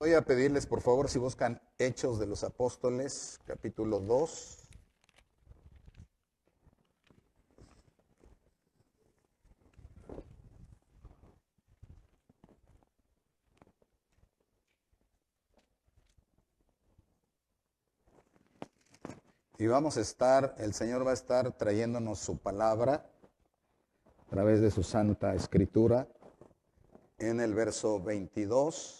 Voy a pedirles, por favor, si buscan Hechos de los Apóstoles, capítulo 2. Y el Señor va a estar trayéndonos su palabra a través de su Santa Escritura en el verso 22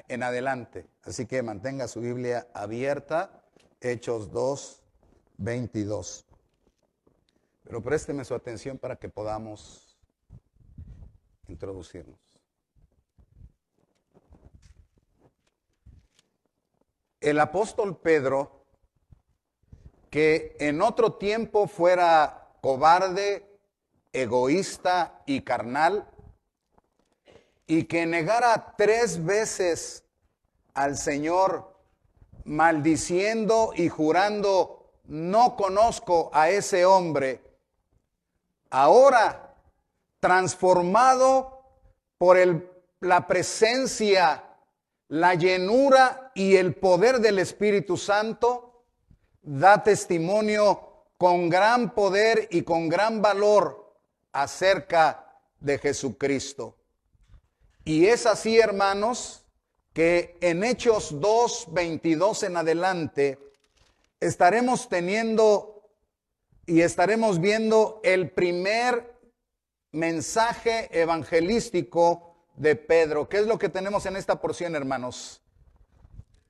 en adelante. Así que mantenga su Biblia abierta, Hechos 2, 22. Pero présteme su atención para que podamos introducirnos. El apóstol Pedro, que en otro tiempo fuera cobarde, egoísta y carnal, y que negara 3 veces al Señor, maldiciendo y jurando, no conozco a ese hombre, ahora transformado por la presencia, la llenura y el poder del Espíritu Santo, da testimonio con gran poder y con gran valor acerca de Jesucristo. Y es así, hermanos, que en Hechos 2, 22 en adelante estaremos teniendo y estaremos viendo el primer mensaje evangelístico de Pedro. ¿Qué es lo que tenemos en esta porción, hermanos?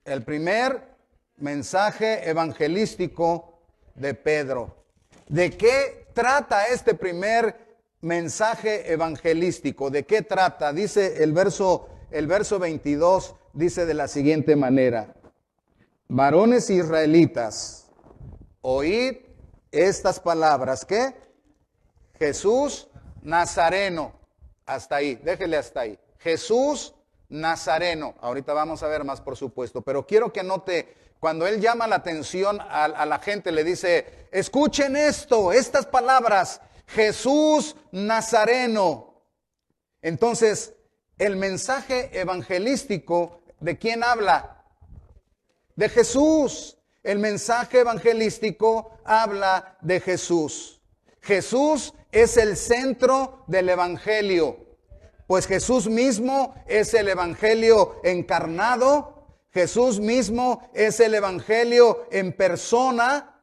El primer mensaje evangelístico de Pedro. ¿De qué trata este primer mensaje evangelístico? ¿De qué trata? Dice el verso 22, dice de la siguiente manera: varones israelitas, oíd estas palabras. ¿Qué? Jesús Nazareno. Hasta ahí, déjele hasta ahí. Jesús Nazareno. Ahorita vamos a ver más, por supuesto, pero quiero que note, cuando él llama la atención a la gente, le dice: escuchen esto, estas palabras, Jesús Nazareno. Entonces, el mensaje evangelístico, ¿de quién habla? De Jesús. El mensaje evangelístico habla de Jesús. Jesús es el centro del evangelio, pues Jesús mismo es el evangelio encarnado. Jesús mismo es el evangelio en persona.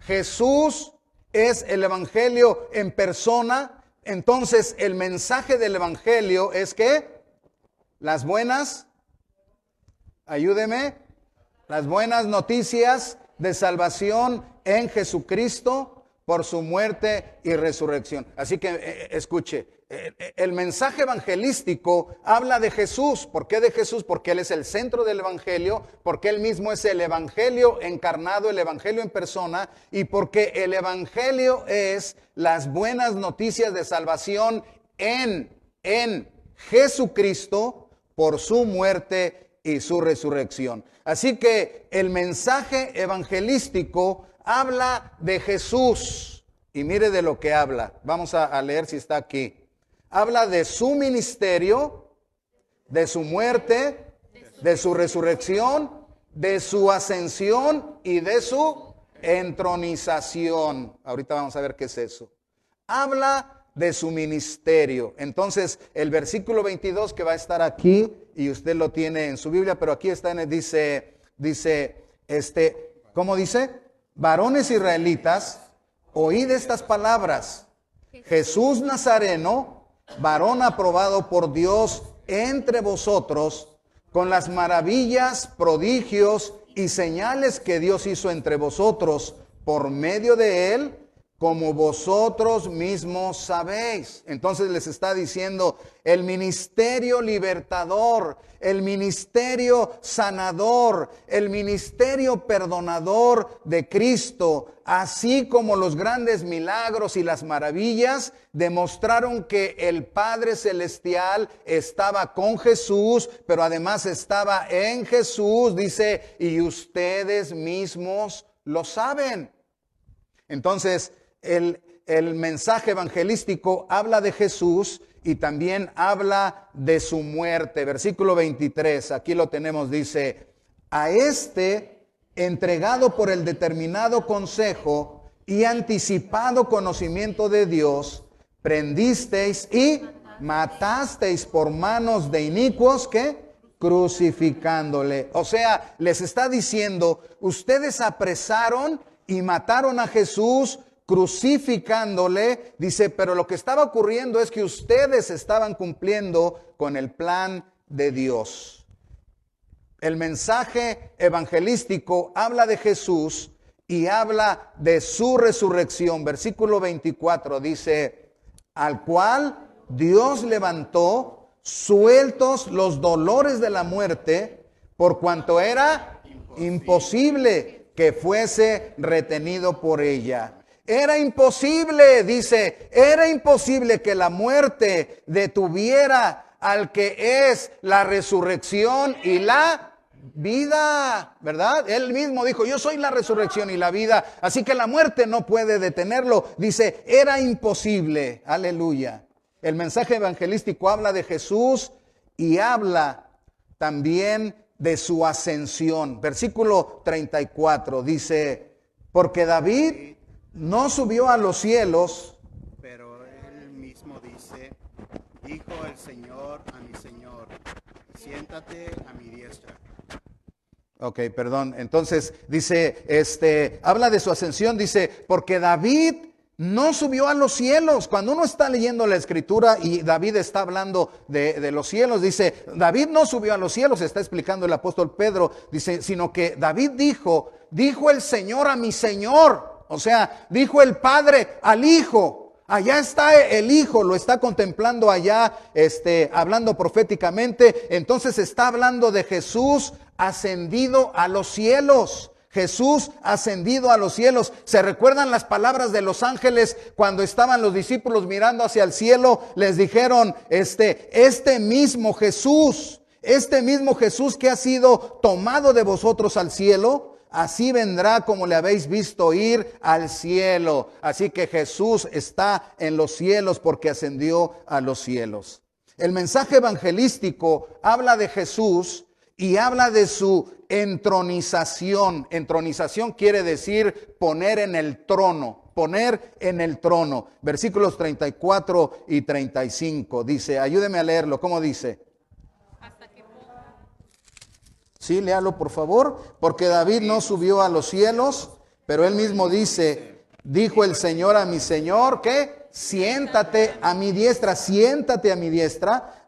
Jesús es el evangelio en persona. Entonces, el mensaje del evangelio es que las buenas, ayúdeme, las buenas noticias de salvación en Jesucristo por su muerte y resurrección. Así que escuche, el mensaje evangelístico habla de Jesús. ¿Por qué de Jesús? Porque Él es el centro del evangelio, porque Él mismo es el evangelio encarnado, el evangelio en persona, y porque el evangelio es las buenas noticias de salvación en Jesucristo por su muerte y su resurrección. Así que el mensaje evangelístico habla de Jesús. Y mire de lo que habla. Vamos a leer si está aquí. Habla de su ministerio, de su muerte, de su resurrección, de su ascensión y de su entronización. Ahorita vamos a ver qué es eso. Habla de su ministerio. Entonces, el versículo 22 que va a estar aquí, y usted lo tiene en su Biblia, pero aquí está, ¿cómo dice? Varones israelitas, oíd estas palabras. Jesús Nazareno, varón aprobado por Dios entre vosotros, con las maravillas, prodigios y señales que Dios hizo entre vosotros por medio de él, como vosotros mismos sabéis. Entonces les está diciendo el ministerio libertador, el ministerio sanador, el ministerio perdonador de Cristo, así como los grandes milagros y las maravillas, demostraron que el Padre Celestial estaba con Jesús, pero además estaba en Jesús, dice, y ustedes mismos lo saben. Entonces, el mensaje evangelístico habla de Jesús y también habla de su muerte. Versículo 23, aquí lo tenemos, dice, a este entregado por el determinado consejo y anticipado conocimiento de Dios, prendisteis y matasteis por manos de inicuos, ¿qué? Crucificándole. O sea, les está diciendo, ustedes apresaron y mataron a Jesús crucificándole. Dice, pero lo que estaba ocurriendo es que ustedes estaban cumpliendo con el plan de Dios. El mensaje evangelístico habla de Jesús y habla de su resurrección. Versículo 24 dice, al cual Dios levantó, sueltos los dolores de la muerte, por cuanto era imposible que fuese retenido por ella. Era imposible, dice, era imposible que la muerte detuviera al que es la resurrección y la vida, ¿verdad? Él mismo dijo, yo soy la resurrección y la vida, así que la muerte no puede detenerlo. Dice, era imposible, aleluya. El mensaje evangelístico habla de Jesús y habla también de su ascensión. Versículo 34 dice, porque David no subió a los cielos, pero él mismo dice, dijo el Señor a mi Señor, siéntate a mi diestra. Ok, perdón. Entonces dice, habla de su ascensión, dice, porque David no subió a los cielos. Cuando uno está leyendo la escritura y David está hablando de los cielos, dice, David no subió a los cielos, está explicando el apóstol Pedro, dice, sino que David dijo el Señor a mi Señor. O sea, dijo el Padre al Hijo. Allá está el Hijo, lo está contemplando allá, hablando proféticamente. Entonces está hablando de Jesús ascendido a los cielos. Jesús ascendido a los cielos. ¿Se recuerdan las palabras de los ángeles cuando estaban los discípulos mirando hacia el cielo? Les dijeron, este mismo Jesús que ha sido tomado de vosotros al cielo, así vendrá como le habéis visto ir al cielo. Así que Jesús está en los cielos porque ascendió a los cielos. El mensaje evangelístico habla de Jesús y habla de su entronización. Entronización quiere decir poner en el trono. Poner en el trono. Versículos 34 y 35. Dice, ayúdeme a leerlo. ¿Cómo dice? Sí, léalo por favor. Porque David no subió a los cielos, pero él mismo dice, dijo el Señor a mi Señor, ¿qué? Siéntate a mi diestra,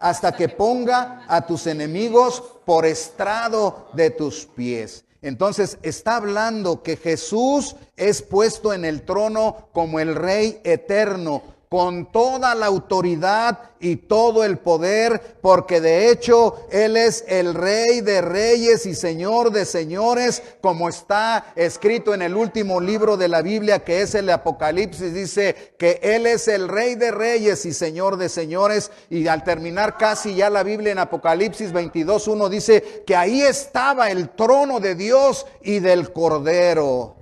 hasta que ponga a tus enemigos por estrado de tus pies. Entonces está hablando que Jesús es puesto en el trono como el Rey eterno, con toda la autoridad y todo el poder, porque de hecho Él es el Rey de reyes y Señor de señores, como está escrito en el último libro de la Biblia, que es el Apocalipsis. Dice que Él es el Rey de reyes y Señor de señores, y al terminar casi ya la Biblia en Apocalipsis 22:1 dice que ahí estaba el trono de Dios y del Cordero.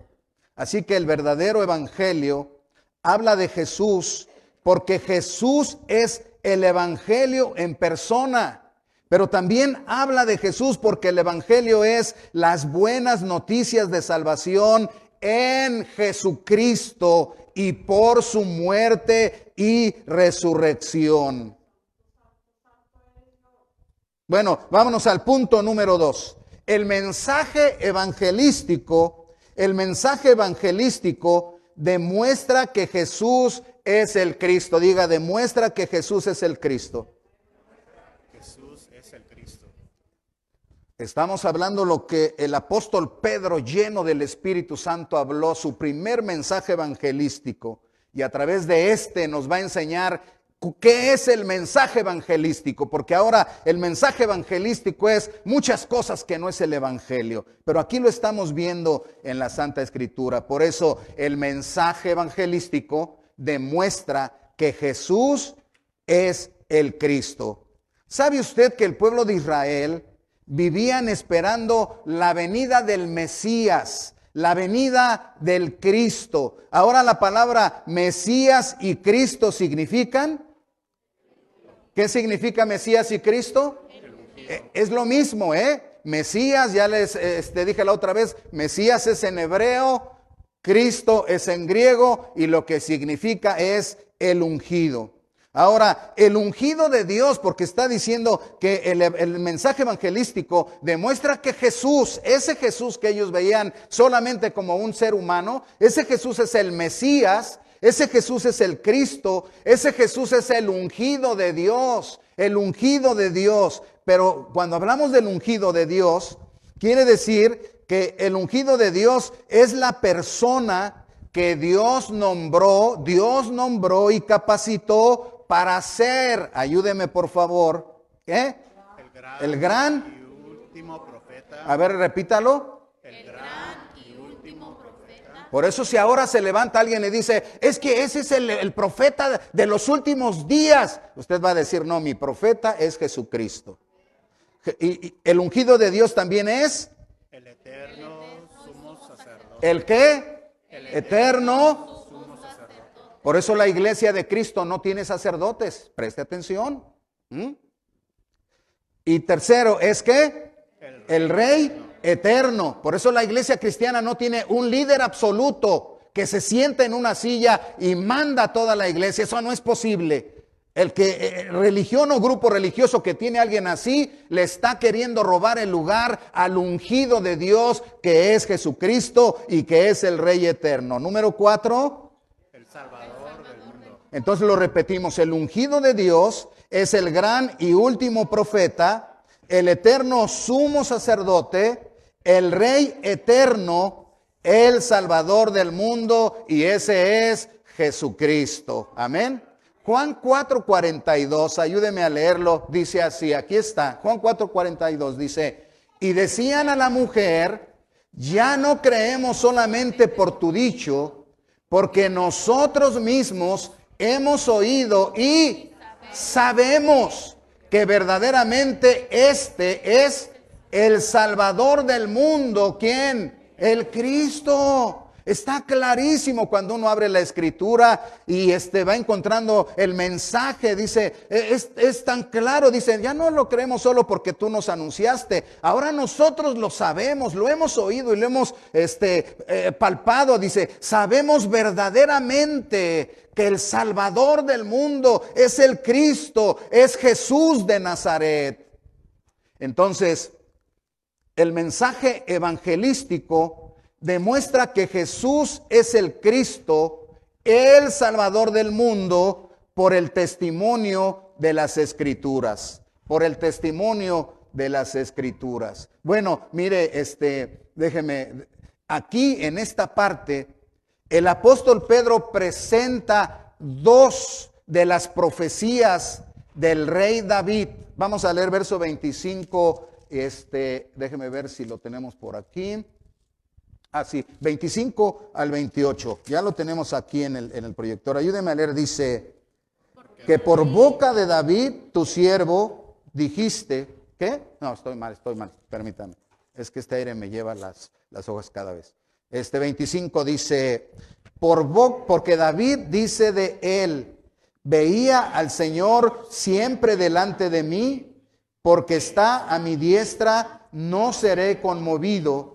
Así que el verdadero evangelio habla de Jesús, porque Jesús es el evangelio en persona. Pero también habla de Jesús porque el evangelio es las buenas noticias de salvación en Jesucristo y por su muerte y resurrección. Bueno, vámonos al punto número 2. El mensaje evangelístico demuestra que Jesús es el Cristo. Diga, demuestra que Jesús es el Cristo. Jesús es el Cristo. Estamos hablando lo que el apóstol Pedro, lleno del Espíritu Santo, habló, su primer mensaje evangelístico. Y a través de nos va a enseñar qué es el mensaje evangelístico. Porque ahora el mensaje evangelístico es muchas cosas que no es el evangelio. Pero aquí lo estamos viendo en la Santa Escritura. Por eso el mensaje evangelístico demuestra que Jesús es el Cristo. ¿Sabe usted que el pueblo de Israel vivían esperando la venida del Mesías, la venida del Cristo? Ahora la palabra Mesías y Cristo significan ¿Qué significa Mesías y Cristo? Es lo mismo, Mesías, ya les dije la otra vez, Mesías es en hebreo, Cristo es en griego y lo que significa es el ungido. Ahora, el ungido de Dios, porque está diciendo que el mensaje evangelístico demuestra que Jesús, ese Jesús que ellos veían solamente como un ser humano, ese Jesús es el Mesías, ese Jesús es el Cristo, ese Jesús es el ungido de Dios, el ungido de Dios. Pero cuando hablamos del ungido de Dios, quiere decir que el ungido de Dios es la persona que Dios nombró y capacitó para ser, ayúdeme por favor, el gran y último profeta. A ver, repítalo. El gran y último profeta. Por eso si ahora se levanta alguien y dice, es que ese es el profeta de los últimos días, usted va a decir, no, mi profeta es Jesucristo. Y el ungido de Dios también es El eterno sumo sacerdote. ¿el qué? El Eterno. sumo sacerdote. Por eso la iglesia de Cristo no tiene sacerdotes. Preste atención. Y tercero es que el Rey eterno. Por eso la iglesia cristiana no tiene un líder absoluto que se sienta en una silla y manda a toda la iglesia. Eso no es posible. El que religión o grupo religioso que tiene a alguien así, le está queriendo robar el lugar al ungido de Dios, que es Jesucristo y que es el Rey eterno. Número 4. El Salvador del mundo. Entonces lo repetimos, el ungido de Dios es el gran y último profeta, el eterno sumo sacerdote, el Rey eterno, el Salvador del mundo, y ese es Jesucristo. Amén. Juan 4:42, ayúdeme a leerlo, dice así, aquí está, Juan 4:42 dice, y decían a la mujer, ya no creemos solamente por tu dicho, porque nosotros mismos hemos oído y sabemos que verdaderamente este es el Salvador del mundo. ¿Quién? El Cristo. Está clarísimo cuando uno abre la Escritura y va encontrando el mensaje. Dice, es tan claro. Dice, ya no lo creemos solo porque tú nos anunciaste. Ahora nosotros lo sabemos, lo hemos oído y lo hemos palpado. Dice, sabemos verdaderamente que el Salvador del mundo es el Cristo, es Jesús de Nazaret. Entonces, el mensaje evangelístico demuestra que Jesús es el Cristo, el Salvador del mundo, por el testimonio de las Escrituras. Por el testimonio de las Escrituras. Bueno, mire, déjeme, aquí en esta parte, el apóstol Pedro presenta dos de las profecías del rey David. Vamos a leer verso 25, déjeme ver si lo tenemos por aquí. Sí, 25 al 28. Ya lo tenemos aquí en el proyector. Ayúdeme a leer. Dice que por boca de David, tu siervo, dijiste, ¿qué? No, estoy mal, permítame. Es que este aire me lleva las hojas cada vez. 25 dice, porque David dice de él, veía al Señor siempre delante de mí, porque está a mi diestra, no seré conmovido.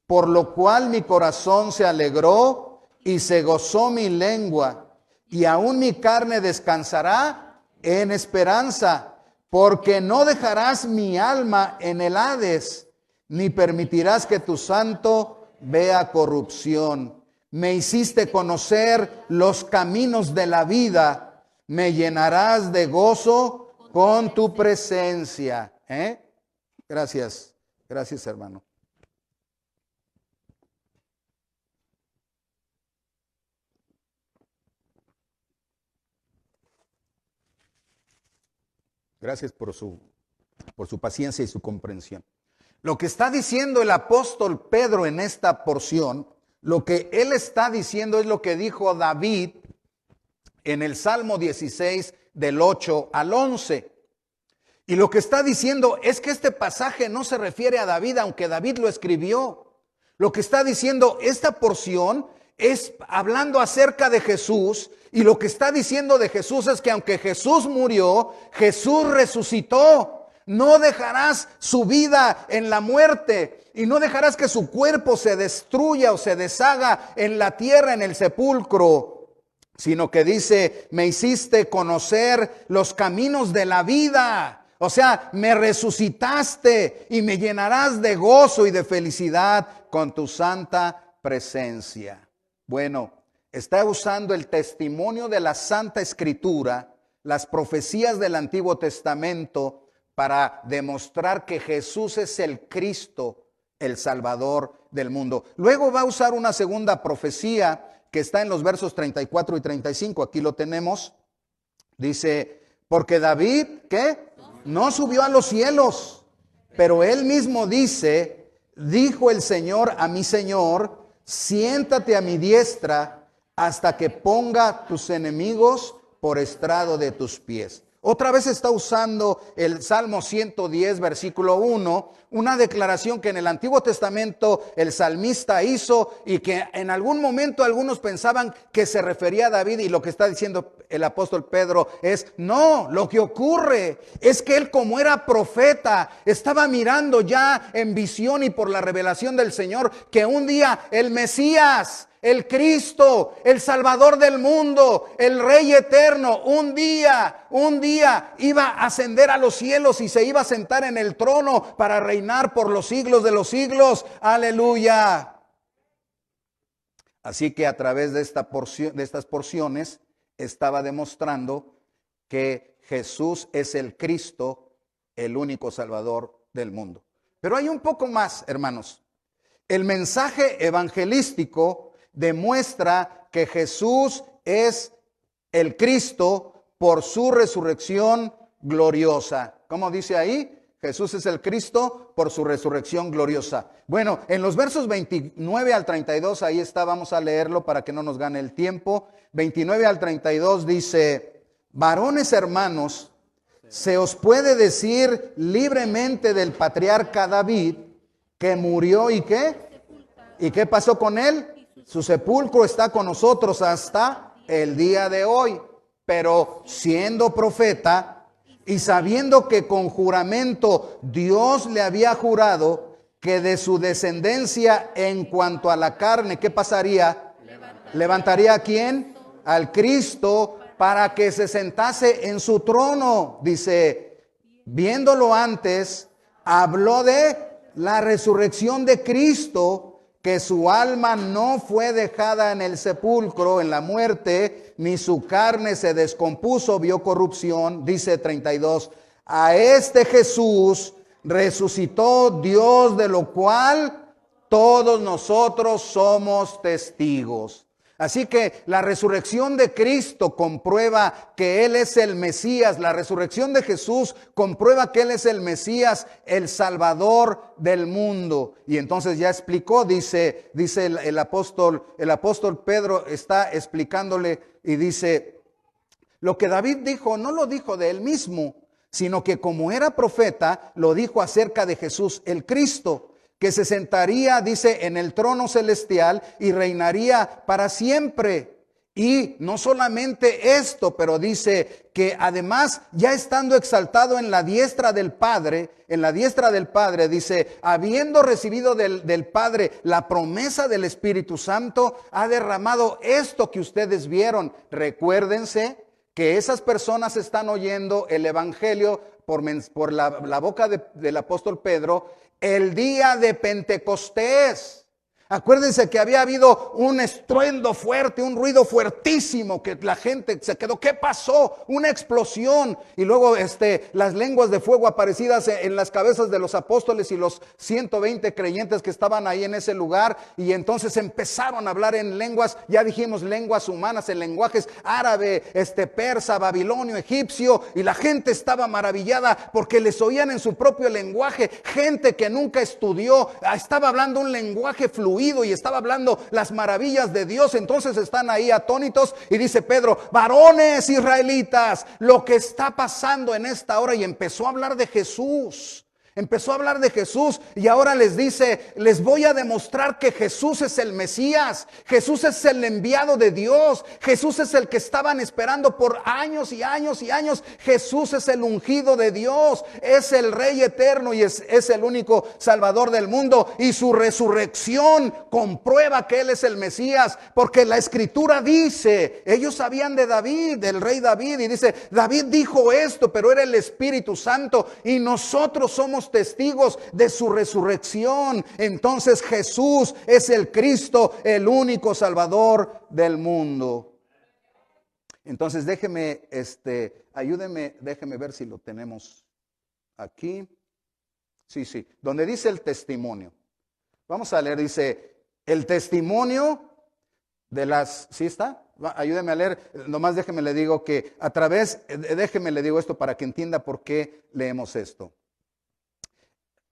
Por lo cual mi corazón se alegró y se gozó mi lengua, y aún mi carne descansará en esperanza, porque no dejarás mi alma en el Hades, ni permitirás que tu santo vea corrupción. Me hiciste conocer los caminos de la vida, me llenarás de gozo con tu presencia. Gracias, hermano. Gracias por su paciencia y su comprensión. Lo que está diciendo el apóstol Pedro en esta porción, lo que él está diciendo es lo que dijo David en el Salmo 16 del 8 al 11. Y lo que está diciendo es que este pasaje no se refiere a David, aunque David lo escribió. Lo que está diciendo esta porción es hablando acerca de Jesús Y lo que está diciendo de Jesús es que aunque Jesús murió, Jesús resucitó. No dejarás su vida en la muerte y no dejarás que su cuerpo se destruya o se deshaga en la tierra, en el sepulcro, sino que dice, me hiciste conocer los caminos de la vida. O sea, me resucitaste y me llenarás de gozo y de felicidad con tu santa presencia. Bueno, está usando el testimonio de la Santa Escritura, las profecías del Antiguo Testamento, para demostrar que Jesús es el Cristo, el Salvador del mundo. Luego va a usar una segunda profecía que está en los versos 34 y 35. Aquí lo tenemos. Dice, porque David, ¿qué? No subió a los cielos, pero él mismo dice, dijo el Señor a mi Señor, siéntate a mi diestra hasta que ponga tus enemigos por estrado de tus pies. Otra vez está usando el Salmo 110, versículo 1, una declaración que en el Antiguo Testamento el salmista hizo y que en algún momento algunos pensaban que se refería a David, y lo que está diciendo el apóstol Pedro es, no, lo que ocurre es que él, como era profeta, estaba mirando ya en visión y por la revelación del Señor que un día el Mesías, el Cristo, el Salvador del mundo, el Rey eterno, un día iba a ascender a los cielos y se iba a sentar en el trono para reinar por los siglos de los siglos. Aleluya. Así que a través de estas porciones estaba demostrando que Jesús es el Cristo, el único Salvador del mundo. Pero hay un poco más, hermanos. El mensaje evangelístico demuestra que Jesús es el Cristo por su resurrección gloriosa. ¿Cómo dice ahí? Jesús es el Cristo por su resurrección gloriosa. Bueno, en los versos 29 al 32, ahí está, vamos a leerlo para que no nos gane el tiempo. 29 al 32 dice, varones hermanos, se os puede decir libremente del patriarca David, que murió y ¿qué? ¿Y qué pasó con él? Su sepulcro está con nosotros hasta el día de hoy. Pero siendo profeta y sabiendo que con juramento Dios le había jurado que de su descendencia en cuanto a la carne, ¿qué pasaría? ¿Levantaría a quién? Al Cristo, para que se sentase en su trono. Dice, viéndolo antes, habló de la resurrección de Cristo, que su alma no fue dejada en el sepulcro, en la muerte, ni su carne se descompuso, vio corrupción. Dice 32, a este Jesús resucitó Dios, de lo cual todos nosotros somos testigos. Así que la resurrección de Cristo comprueba que Él es el Mesías. La resurrección de Jesús comprueba que Él es el Mesías, el Salvador del mundo. Y entonces ya explicó, dice el apóstol Pedro está explicándole y dice, lo que David dijo no lo dijo de él mismo, sino que como era profeta, lo dijo acerca de Jesús el Cristo, que se sentaría, dice, en el trono celestial y reinaría para siempre. Y no solamente esto, pero dice que además, ya estando exaltado en la diestra del Padre, dice, habiendo recibido del Padre la promesa del Espíritu Santo, ha derramado esto que ustedes vieron. Recuérdense que esas personas están oyendo el Evangelio por la boca del apóstol Pedro, el día de Pentecostés. Acuérdense que había habido un estruendo fuerte, un ruido fuertísimo, que la gente se quedó. ¿Qué pasó? Una explosión. Y luego las lenguas de fuego aparecidas en las cabezas de los apóstoles y los 120 creyentes que estaban ahí en ese lugar. Y entonces empezaron a hablar en lenguas, ya dijimos, lenguas humanas, en lenguajes árabe, persa, babilonio, egipcio. Y la gente estaba maravillada porque les oían en su propio lenguaje. Gente que nunca estudió, estaba hablando un lenguaje fluido y estaba hablando las maravillas de Dios. Entonces están ahí atónitos y dice Pedro, varones israelitas, lo que está pasando en esta hora, y empezó a hablar de Jesús. Empezó a hablar de Jesús y ahora les dice, les voy a demostrar que Jesús es el Mesías, Jesús es el enviado de Dios, Jesús es el que estaban esperando por años y años y años, Jesús es el ungido de Dios, es el Rey eterno y es el único Salvador del mundo, y su resurrección comprueba que Él es el Mesías, porque la Escritura dice, ellos sabían de David, del rey David, y dice, David dijo esto, pero era el Espíritu Santo, y nosotros somos testigos de su resurrección. Entonces Jesús es el Cristo, el único Salvador del mundo. Entonces déjeme, ayúdeme, déjeme ver si lo tenemos aquí. Sí, donde dice el testimonio. Vamos a leer, dice, el testimonio de las, ¿sí está? Ayúdeme a leer, nomás déjeme le digo que a través, déjeme le digo esto para que entienda por qué leemos esto.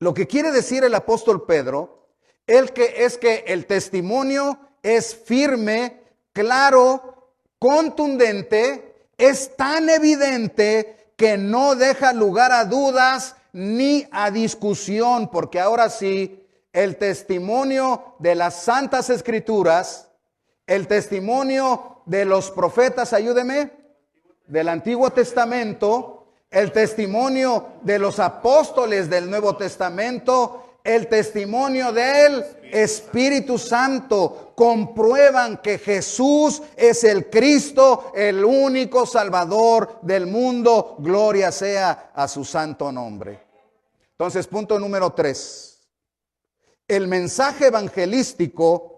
Lo que quiere decir el apóstol Pedro es que el testimonio es firme, claro, contundente, es tan evidente que no deja lugar a dudas ni a discusión, porque ahora sí, el testimonio de las Santas Escrituras, el testimonio de los profetas, ayúdeme, del Antiguo Testamento, el testimonio de los apóstoles del Nuevo Testamento, el testimonio del Espíritu Santo, comprueban que Jesús es el Cristo, el único Salvador del mundo. Gloria sea a su santo nombre. Entonces, punto número 3. El mensaje evangelístico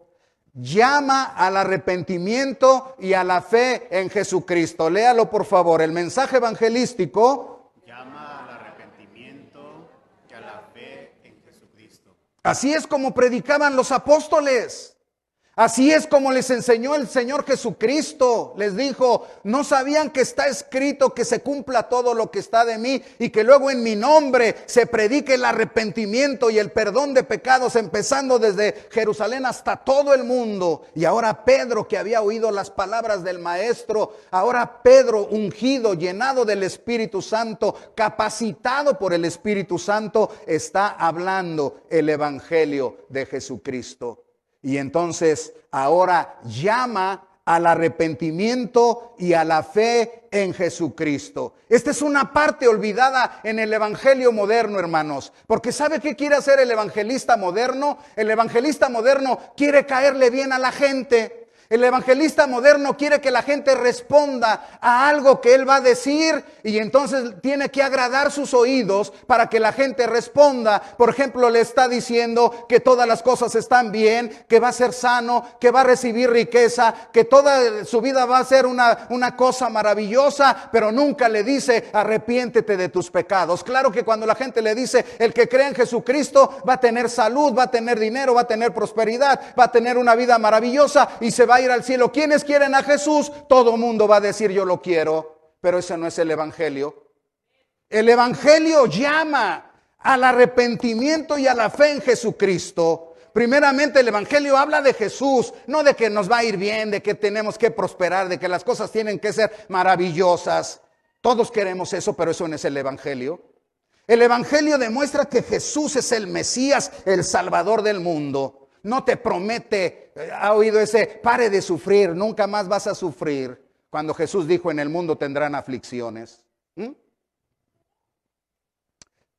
llama al arrepentimiento y a la fe en Jesucristo. Léalo por favor. El mensaje evangelístico llama al arrepentimiento y a la fe en Jesucristo. Así es como predicaban los apóstoles. Así es como les enseñó el Señor Jesucristo. Les dijo, ¿no sabían que está escrito que se cumpla todo lo que está de mí y que luego en mi nombre se predique el arrepentimiento y el perdón de pecados, empezando desde Jerusalén hasta todo el mundo? Y ahora Pedro, que había oído las palabras del Maestro, ahora Pedro, ungido, llenado del Espíritu Santo, capacitado por el Espíritu Santo, está hablando el Evangelio de Jesucristo. Y entonces ahora llama al arrepentimiento y a la fe en Jesucristo. Esta es una parte olvidada en el evangelio moderno, hermanos. Porque ¿sabe qué quiere hacer el evangelista moderno? El evangelista moderno quiere caerle bien a la gente. El evangelista moderno quiere que la gente responda a algo que él va a decir, y entonces tiene que agradar sus oídos para que la gente responda. Por ejemplo, le está diciendo que todas las cosas están bien, que va a ser sano, que va a recibir riqueza, que toda su vida va a ser una cosa maravillosa, pero nunca le dice arrepiéntete de tus pecados. Claro que cuando la gente le dice el que cree en Jesucristo va a tener salud, va a tener dinero, va a tener prosperidad, va a tener una vida maravillosa y se va a ir al cielo. ¿Quiénes quieren a Jesús? Todo mundo va a decir yo lo quiero, pero ese no es el evangelio. El evangelio llama al arrepentimiento y a la fe en Jesucristo. Primeramente el evangelio habla de Jesús, no de que nos va a ir bien, de que tenemos que prosperar, de que las cosas tienen que ser maravillosas. Todos queremos eso, pero eso no es el evangelio. El evangelio demuestra que Jesús es el Mesías, el Salvador del mundo. No te promete, ha oído ese, pare de sufrir, nunca más vas a sufrir. Cuando Jesús dijo, en el mundo tendrán aflicciones.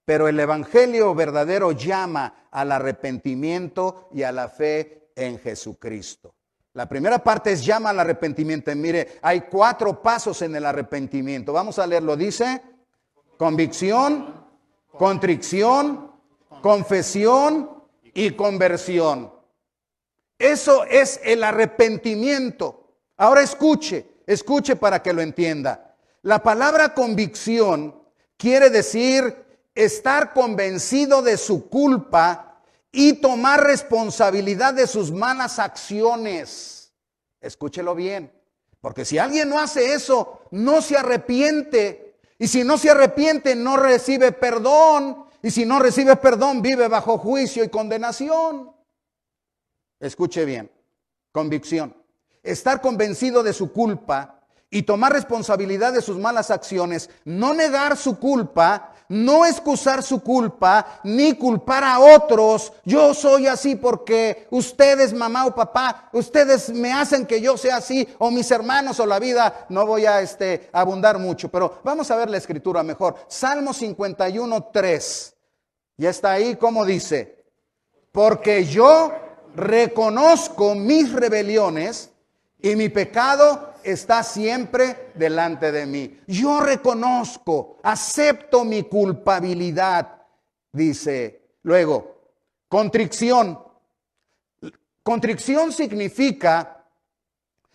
Pero el evangelio verdadero llama al arrepentimiento y a la fe en Jesucristo. La primera parte es llama al arrepentimiento. Mire, hay 4 pasos en el arrepentimiento. Vamos a leerlo. Dice, convicción, contrición, confesión y conversión. Eso es el arrepentimiento. Ahora escuche para que lo entienda. La palabra convicción quiere decir estar convencido de su culpa y tomar responsabilidad de sus malas acciones. Escúchelo bien, porque si alguien no hace eso, no se arrepiente. Y si no se arrepiente, no recibe perdón. Y si no recibe perdón, vive bajo juicio y condenación. Escuche bien, convicción. Estar convencido de su culpa y tomar responsabilidad de sus malas acciones. No negar su culpa, no excusar su culpa, ni culpar a otros. Yo soy así porque ustedes, mamá o papá, ustedes me hacen que yo sea así, o mis hermanos o la vida. No voy a abundar mucho, pero vamos a ver la escritura mejor. Salmo 51:3. Ya está ahí, ¿cómo dice? Porque yo reconozco mis rebeliones y mi pecado está siempre delante de mí. Yo reconozco, acepto mi culpabilidad, dice. Luego, contrición. Contrición significa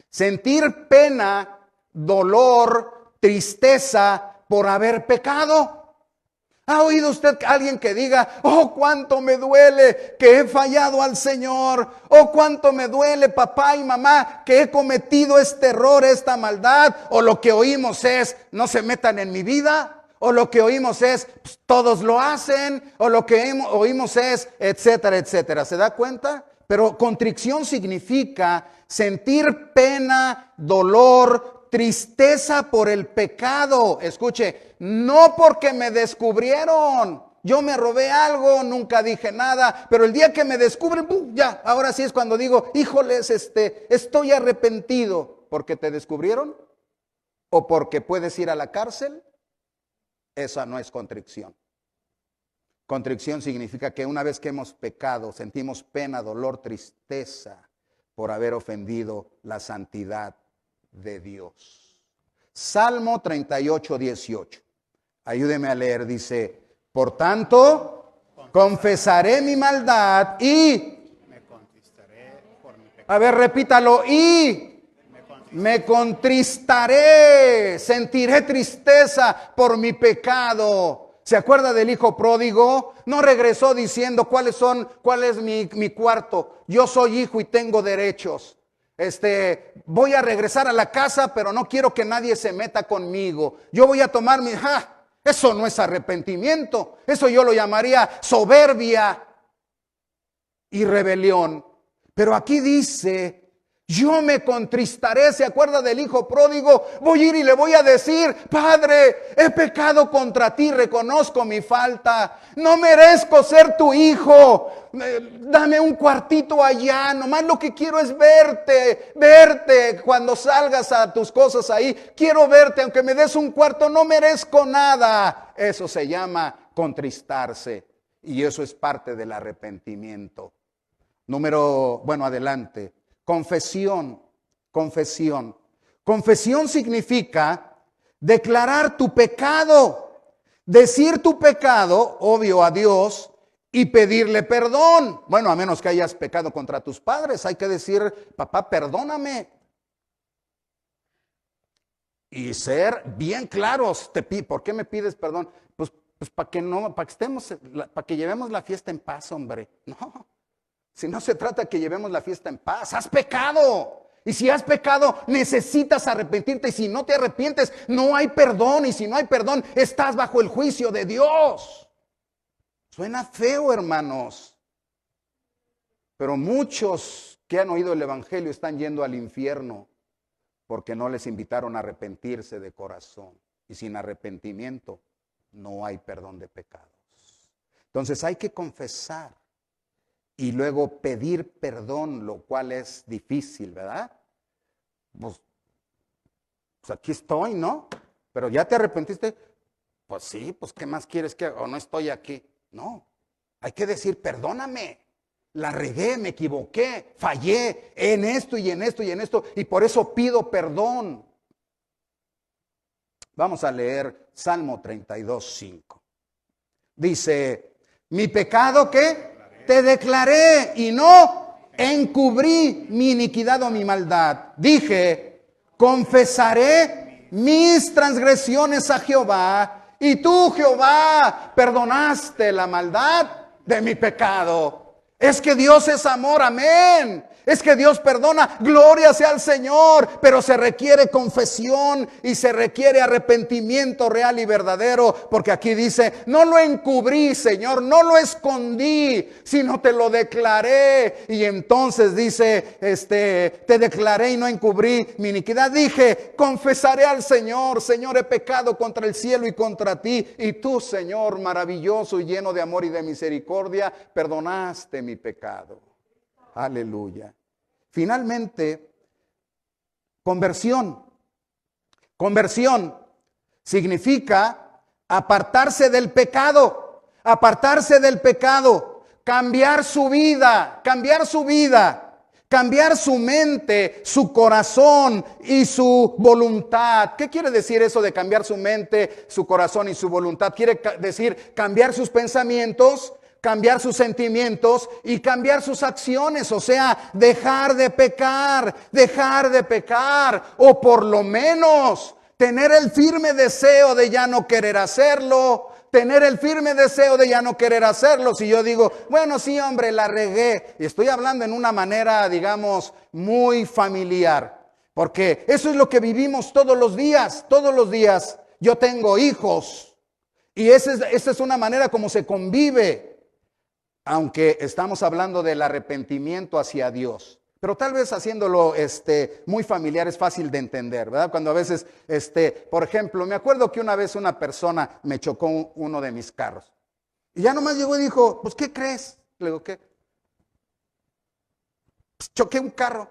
sentir pena, dolor, tristeza por haber pecado. ¿Ha oído usted a alguien que diga, oh, cuánto me duele que he fallado al Señor? Oh, cuánto me duele, papá y mamá, que he cometido este error, esta maldad. O lo que oímos es, no se metan en mi vida. O lo que oímos es, pues, todos lo hacen. O lo que oímos es, etcétera, etcétera. ¿Se da cuenta? Pero contrición significa sentir pena, dolor, tristeza por el pecado. Escuche, no porque me descubrieron. Yo me robé algo, nunca dije nada, pero el día que me descubren, ya, ahora sí es cuando digo, híjoles, estoy arrepentido. ¿Porque te descubrieron? ¿O porque puedes ir a la cárcel? Esa no es contrición. Contrición significa que una vez que hemos pecado, sentimos pena, dolor, tristeza por haber ofendido la santidad de Dios. Salmo 38:18. Ayúdeme a leer, dice, por tanto, confesaré mi maldad y... Me contristaré por mi pecado. A ver, repítalo, y... Me contristaré, sentiré tristeza por mi pecado. ¿Se acuerda del hijo pródigo? No regresó diciendo cuál es mi cuarto. Yo soy hijo y tengo derechos. Voy a regresar a la casa, pero no quiero que nadie se meta conmigo. Yo voy a tomar mi... Eso no es arrepentimiento. Eso yo lo llamaría soberbia y rebelión. Pero aquí dice... Yo me contristaré. ¿Se acuerda del hijo pródigo? Voy a ir y le voy a decir, Padre, he pecado contra ti, reconozco mi falta. No merezco ser tu hijo. Dame un cuartito allá. Nomás lo que quiero es verte cuando salgas a tus cosas ahí. Quiero verte, aunque me des un cuarto, no merezco nada. Eso se llama contristarse. Y eso es parte del arrepentimiento. Adelante. Confesión. Confesión significa declarar tu pecado, decir tu pecado, obvio, a Dios y pedirle perdón. Bueno, a menos que hayas pecado contra tus padres, hay que decir, papá, perdóname. Y ser bien claros, ¿por qué me pides perdón? Pues para que llevemos la fiesta en paz, hombre. No. Si no se trata que llevemos la fiesta en paz, has pecado. Y si has pecado, necesitas arrepentirte. Y si no te arrepientes, no hay perdón. Y si no hay perdón, estás bajo el juicio de Dios. Suena feo, hermanos. Pero muchos que han oído el evangelio están yendo al infierno porque no les invitaron a arrepentirse de corazón. Y sin arrepentimiento, no hay perdón de pecados. Entonces hay que confesar. Y luego pedir perdón, lo cual es difícil, ¿verdad? Pues aquí estoy, ¿no? Pero ya te arrepentiste. Pues sí, pues ¿qué más quieres que haga? O no estoy aquí. No, hay que decir, perdóname. La regué, me equivoqué, fallé en esto y en esto y en esto. Y por eso pido perdón. Vamos a leer Salmo 32:5. Dice, mi pecado, ¿qué? Te declaré y no encubrí mi iniquidad o mi maldad. Dije, confesaré mis transgresiones a Jehová, y tú, Jehová, perdonaste la maldad de mi pecado. Es que Dios es amor, amén. Es que Dios perdona, gloria sea al Señor, pero se requiere confesión y se requiere arrepentimiento real y verdadero, porque aquí dice, no lo encubrí, Señor, no lo escondí, sino te lo declaré. Y entonces dice, te declaré y no encubrí mi iniquidad. Dije, confesaré al Señor, Señor, he pecado contra el cielo y contra ti, y tú, Señor, maravilloso y lleno de amor y de misericordia, perdonaste mi pecado. Aleluya. Finalmente, conversión. Conversión significa apartarse del pecado, cambiar su vida, cambiar su mente, su corazón y su voluntad. ¿Qué quiere decir eso de cambiar su mente, su corazón y su voluntad? Quiere decir cambiar sus pensamientos, cambiar sus sentimientos y cambiar sus acciones, o sea, dejar de pecar, o por lo menos tener el firme deseo de ya no querer hacerlo, Si yo digo, bueno, sí, hombre, la regué, y estoy hablando en una manera, digamos, muy familiar, porque eso es lo que vivimos todos los días. Yo tengo hijos, y esa es una manera como se convive. Aunque estamos hablando del arrepentimiento hacia Dios, pero tal vez haciéndolo muy familiar es fácil de entender, ¿verdad? Cuando a veces, por ejemplo, me acuerdo que una vez una persona me chocó uno de mis carros. Y ya nomás llegó y dijo, pues, ¿qué crees? Le digo, ¿qué? Pues, choqué un carro.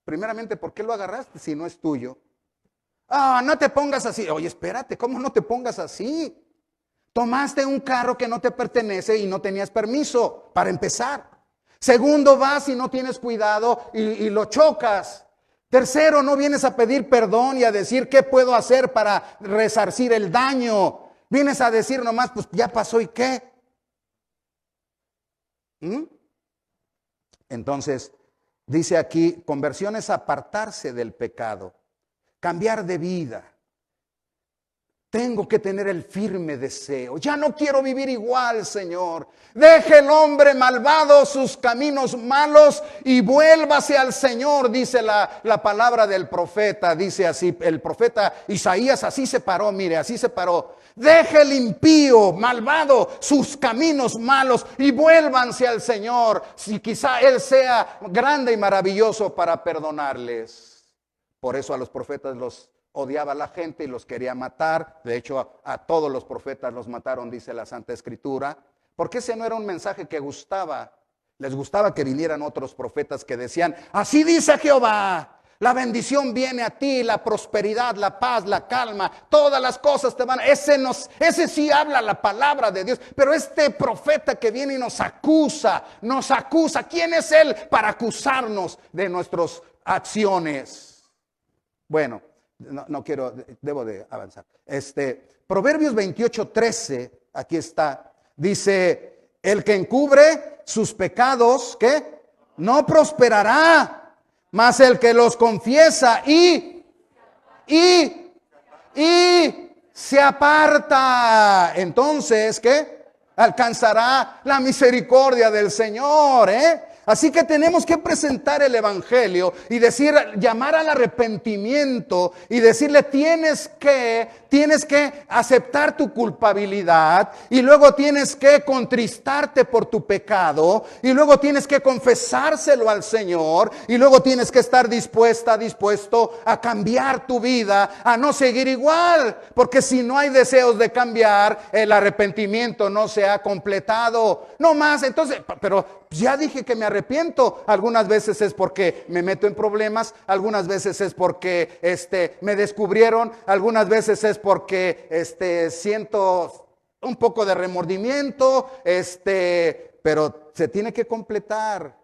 Primeramente, ¿por qué lo agarraste si no es tuyo? Ah, no te pongas así. Oye, espérate, ¿cómo no te pongas así? Tomaste un carro que no te pertenece y no tenías permiso, para empezar. Segundo, vas y no tienes cuidado y lo chocas. Tercero, no vienes a pedir perdón y a decir qué puedo hacer para resarcir el daño. Vienes a decir nomás, pues ya pasó y qué. Entonces, dice aquí, conversión es apartarse del pecado, cambiar de vida. Tengo que tener el firme deseo. Ya no quiero vivir igual, Señor. Deje el hombre malvado sus caminos malos y vuélvase al Señor, dice la palabra del profeta. Dice así, el profeta Isaías así se paró, mire, así se paró. Deje el impío, malvado, sus caminos malos y vuélvanse al Señor. Si quizá Él sea grande y maravilloso para perdonarles. Por eso a los profetas los odiaba a la gente y los quería matar. De hecho, a todos los profetas los mataron, dice la Santa Escritura, porque ese no era un mensaje que gustaba. Les gustaba que vinieran otros profetas que decían, así dice Jehová, la bendición viene a ti, la prosperidad, la paz, la calma, todas las cosas te van. Ese sí habla la palabra de Dios, pero este profeta que viene y nos acusa. ¿Quién es él para acusarnos de nuestras acciones? Bueno, no quiero, debo de avanzar. Proverbios 28:13, aquí está, dice, el que encubre sus pecados, ¿qué? No prosperará, mas el que los confiesa y se aparta, entonces, ¿qué? Alcanzará la misericordia del Señor, Así que tenemos que presentar el evangelio y decir, llamar al arrepentimiento y decirle, tienes que aceptar tu culpabilidad y luego tienes que contristarte por tu pecado y luego tienes que confesárselo al Señor y luego tienes que estar dispuesto a cambiar tu vida, a no seguir igual, porque si no hay deseos de cambiar, el arrepentimiento no se ha completado. No más, entonces, pero ya dije que me arrepiento. Algunas veces es porque me meto en problemas, algunas veces es porque me descubrieron, algunas veces es porque siento un poco de remordimiento, pero se tiene que completar.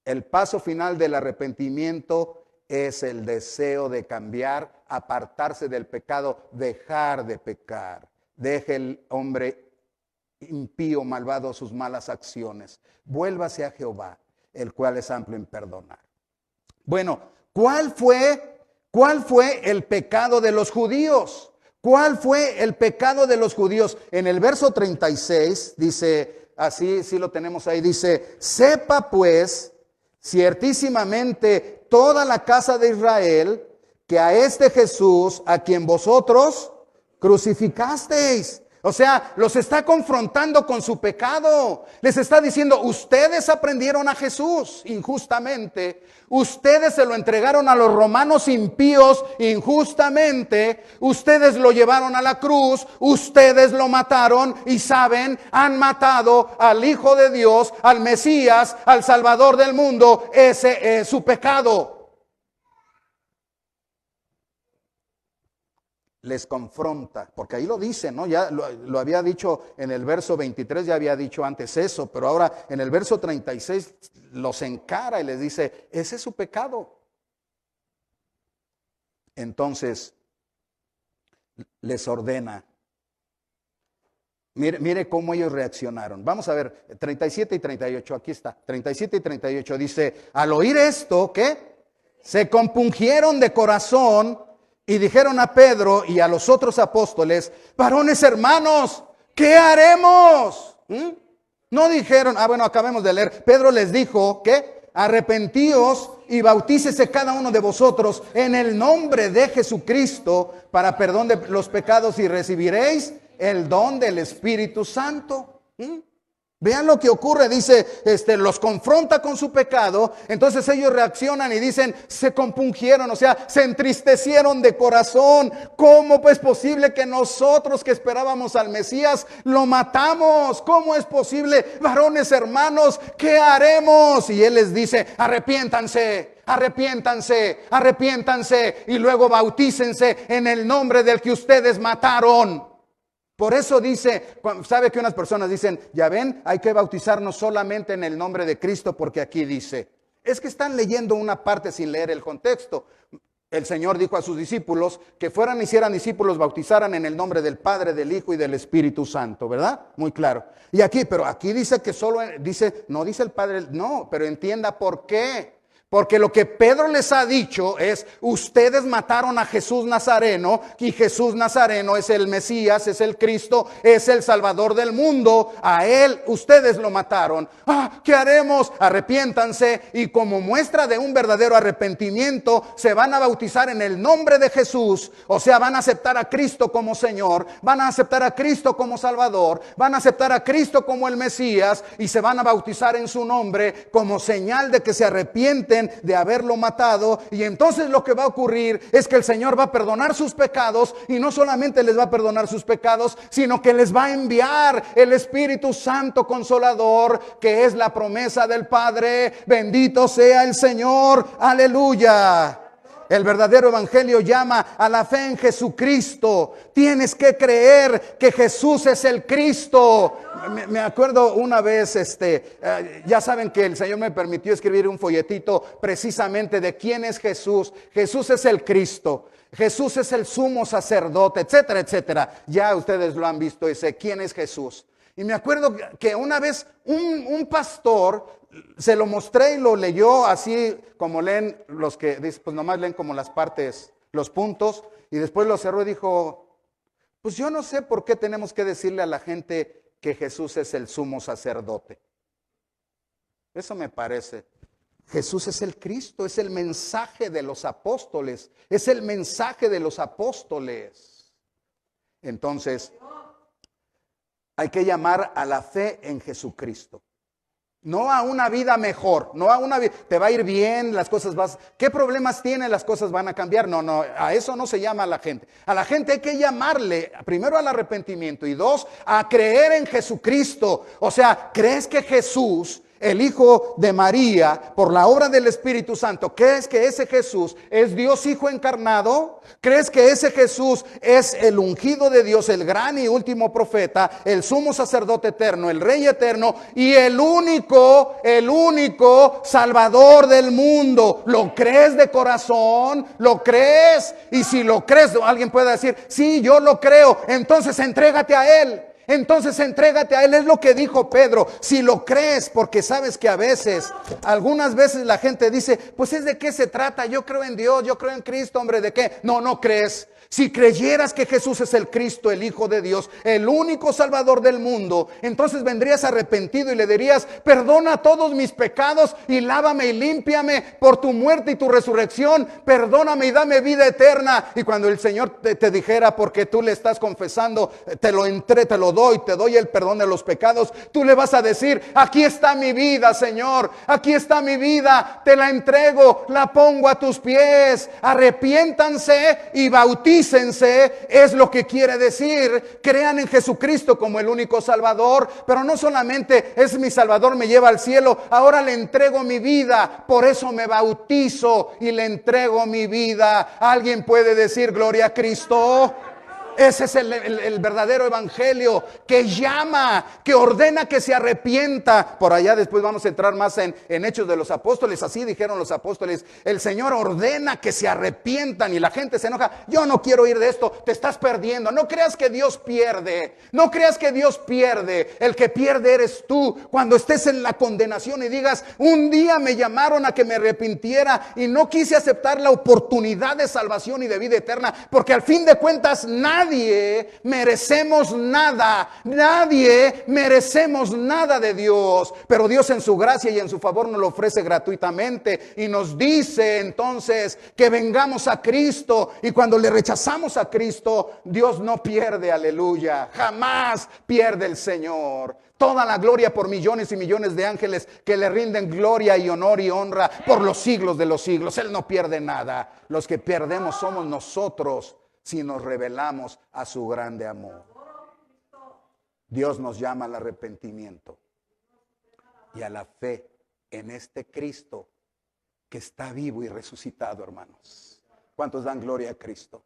El paso final del arrepentimiento es el deseo de cambiar, apartarse del pecado, dejar de pecar. Deje el hombre impío, malvado, sus malas acciones. Vuélvase a Jehová, el cual es amplio en perdonar. Bueno, ¿cuál fue el pecado de los judíos? ¿Cuál fue el pecado de los judíos? En el verso 36 dice, así sí lo tenemos ahí, dice, sepa pues ciertísimamente toda la casa de Israel, que a este Jesús, a quien vosotros crucificasteis. O sea, los está confrontando con su pecado. Les está diciendo, ustedes aprendieron a Jesús injustamente. Ustedes se lo entregaron a los romanos impíos injustamente. Ustedes lo llevaron a la cruz. Ustedes lo mataron y saben, han matado al Hijo de Dios, al Mesías, al Salvador del mundo. Ese es su pecado. Les confronta, porque ahí lo dice, ¿no? Ya lo había dicho en el verso 23, ya había dicho antes eso, pero ahora en el verso 36 los encara y les dice, ese es su pecado. Entonces, les ordena. Mire cómo ellos reaccionaron. Vamos a ver, 37 y 38, aquí está, 37 y 38, dice, al oír esto, ¿qué? Se compungieron de corazón y dijeron a Pedro y a los otros apóstoles, varones hermanos, ¿qué haremos? No dijeron, bueno, acabemos de leer. Pedro les dijo, ¿qué? Arrepentíos y bautícese cada uno de vosotros en el nombre de Jesucristo para perdón de los pecados y recibiréis el don del Espíritu Santo. Vean lo que ocurre, dice, los confronta con su pecado, entonces ellos reaccionan y dicen, se compungieron, o sea, se entristecieron de corazón. ¿Cómo es posible que nosotros que esperábamos al Mesías lo matamos? ¿Cómo es posible, varones hermanos, qué haremos? Y él les dice, arrepiéntanse, arrepiéntanse, arrepiéntanse y luego bautícense en el nombre del que ustedes mataron. Por eso dice, sabe que unas personas dicen, ya ven, hay que bautizarnos solamente en el nombre de Cristo porque aquí dice. Es que están leyendo una parte sin leer el contexto. El Señor dijo a sus discípulos que fueran y hicieran discípulos, bautizaran en el nombre del Padre, del Hijo y del Espíritu Santo, ¿verdad? Muy claro. Y aquí, pero aquí dice que solo, no dice el Padre, no, pero entienda por qué. Porque lo que Pedro les ha dicho es, ustedes mataron a Jesús Nazareno y Jesús Nazareno es el Mesías, es el Cristo, es el Salvador del mundo. A él ustedes lo mataron. ¿Qué haremos? Arrepiéntanse y como muestra de un verdadero arrepentimiento se van a bautizar en el nombre de Jesús. O sea, van a aceptar a Cristo como Señor, van a aceptar a Cristo como Salvador, van a aceptar a Cristo como el Mesías y se van a bautizar en su nombre como señal de que se arrepienten de haberlo matado. Y entonces lo que va a ocurrir es que el Señor va a perdonar sus pecados y no solamente les va a perdonar sus pecados, sino que les va a enviar el Espíritu Santo Consolador, que es la promesa del Padre. Bendito sea el Señor, aleluya. El verdadero evangelio llama a la fe en Jesucristo. Tienes que creer que Jesús es el Cristo. Me acuerdo una vez, ya saben que el Señor me permitió escribir un folletito precisamente de quién es Jesús. Jesús es el Cristo. Jesús es el sumo sacerdote, etcétera, etcétera. Ya ustedes lo han visto ese, ¿quién es Jesús? Y me acuerdo que una vez un pastor se lo mostré y lo leyó así como leen los que, pues nomás leen como las partes, los puntos, y después lo cerró y dijo, pues yo no sé por qué tenemos que decirle a la gente que Jesús es el sumo sacerdote. Eso me parece. Jesús es el Cristo, es el mensaje de los apóstoles, es el mensaje de los apóstoles. Entonces, hay que llamar a la fe en Jesucristo. No a una vida mejor, no a una vida, te va a ir bien, las cosas vas, ¿qué problemas tiene? Las cosas van a cambiar. No, a eso no se llama a la gente. A la gente hay que llamarle, primero al arrepentimiento y dos, a creer en Jesucristo. O sea, ¿crees que Jesús, el Hijo de María, por la obra del Espíritu Santo, crees que ese Jesús es Dios Hijo encarnado? ¿Crees que ese Jesús es el ungido de Dios, el gran y último profeta, el sumo sacerdote eterno, el Rey eterno y el único Salvador del mundo? ¿Lo crees de corazón? ¿Lo crees? Y si lo crees, alguien puede decir, sí, yo lo creo. Entonces entrégate a Él. entonces entrégate a Él. Es lo que dijo Pedro. Si lo crees, porque sabes que a veces, algunas veces la gente dice, pues es de qué se trata. Yo creo en Dios, yo creo en Cristo, hombre, ¿de qué? No, no crees. Si creyeras que Jesús es el Cristo, el Hijo de Dios, el único Salvador del mundo, entonces vendrías arrepentido y le dirías, perdona todos mis pecados y lávame y límpiame por tu muerte y tu resurrección, perdóname y dame vida eterna. Y cuando el Señor te dijera, porque tú le estás confesando, te lo doy el perdón de los pecados, tú le vas a decir, aquí está mi vida, Señor, aquí está mi vida, te la entrego, la pongo a tus pies, arrepiéntanse y bautícense. Es lo que quiere decir. Crean en Jesucristo como el único Salvador, pero no solamente es mi Salvador, me lleva al cielo, ahora le entrego mi vida, por eso me bautizo y le entrego mi vida. ¿Alguien puede decir gloria a Cristo? Ese es el verdadero evangelio que llama, que ordena que se arrepienta. Por allá después vamos a entrar más en Hechos de los Apóstoles. Así dijeron los apóstoles, el Señor ordena que se arrepientan y la gente se enoja. Yo no quiero ir de esto, te estás perdiendo. No creas que Dios pierde, no creas que Dios pierde. El que pierde eres tú. Cuando estés en la condenación y digas, un día me llamaron a que me arrepintiera y no quise aceptar la oportunidad de salvación y de vida eterna, porque al fin de cuentas nadie merecemos nada de Dios, pero Dios en su gracia y en su favor nos lo ofrece gratuitamente y nos dice entonces que vengamos a Cristo. Y cuando le rechazamos a Cristo, Dios no pierde, aleluya, jamás pierde el Señor. Toda la gloria por millones y millones de ángeles que le rinden gloria y honor y honra por los siglos de los siglos. Él no pierde nada. Los que perdemos somos nosotros si nos rebelamos a su grande amor. Dios nos llama al arrepentimiento y a la fe en este Cristo que está vivo y resucitado, hermanos. ¿Cuántos dan gloria a Cristo?